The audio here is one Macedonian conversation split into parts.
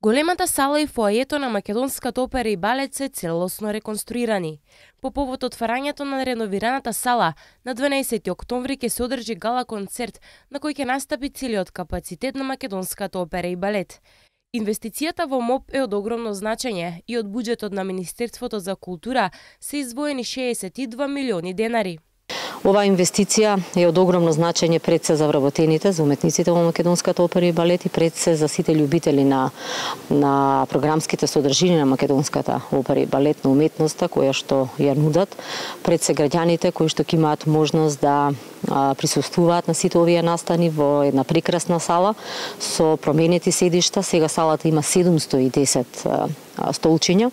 Големата сала и фоајето на Македонската опера и балет се целосно реконструирани. По повод отварањето на реновираната сала, на 12 октомври ќе се одржи гала концерт на кој ќе настапи целиот капацитет на Македонската опера и балет. Инвестицијата во МОП е од огромно значење и од буџетот на Министерството за култура се издвоени 62 милиони денари. Оваа инвестиција е од огромно значење пред се за вработените, за уметниците во Македонската опера и балет и пред се за сите љубители на програмските содржини на Македонската опера и балет, на уметноста која што ја нудат, пред се граѓаните кои што ќе имаат можност да присуствуваат на сите овие настани во една прекрасна сала со променети седишта. Сега салата има 710 столчиња,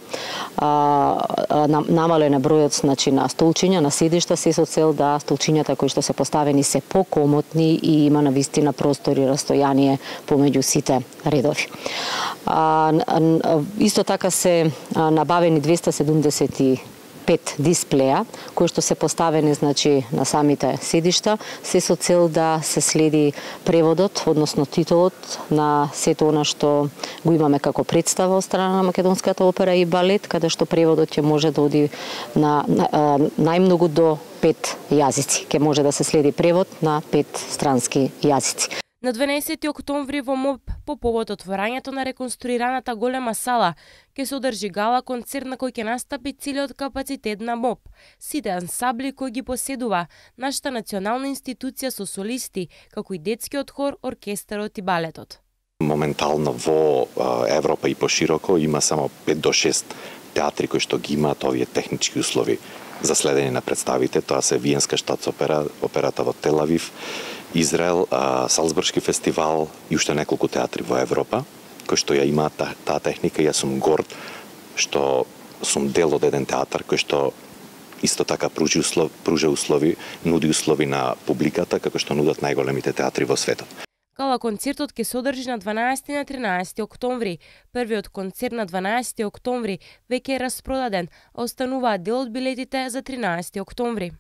намален е бројот на столчиња, на седишта, се со цел да столчињата кои што се поставени се покомотни и има навистина простор и растојание помеѓу сите редови. Исто така се набавени 275 дисплеја кои што се поставени на самите седишта, се со цел да се следи преводот, односно титулот на сето она што го имаме како представа од страна на Македонската опера и балет, каде што преводот ќе може да оди на најмногу до 5 јазици. Ќе може да се следи превод на 5 странски јазици. На 12 октомври во МОП, по повод отворањето на реконструираната голема сала, ќе се одржи гала концерт на кој ќе настапи целиот капацитет на МОП, сите ансамбли кои ги поседува нашата национална институција со солисти, како и детскиот хор, оркестарот и балетот. Моментално во Европа и пошироко има само 5 до 6 театри кои што ги имаат овие технички услови за следење на представите. Тоа се Виенска штатсопера, операта во Тел Авив, Израел, Салцбуршки фестивал и уште неколку театри во Европа, кои што ја имаат таа техника и јас сум горд што сум дел од еден театар кој што исто така пружа услови, нуди услови на публиката како што нудат најголемите театри во светот. Гала концертот ќе се одржи на 12 и на 13 октомври. Првиот концерт на 12 октомври веќе е распродаден, а остануваат дел од билетите за 13 октомври.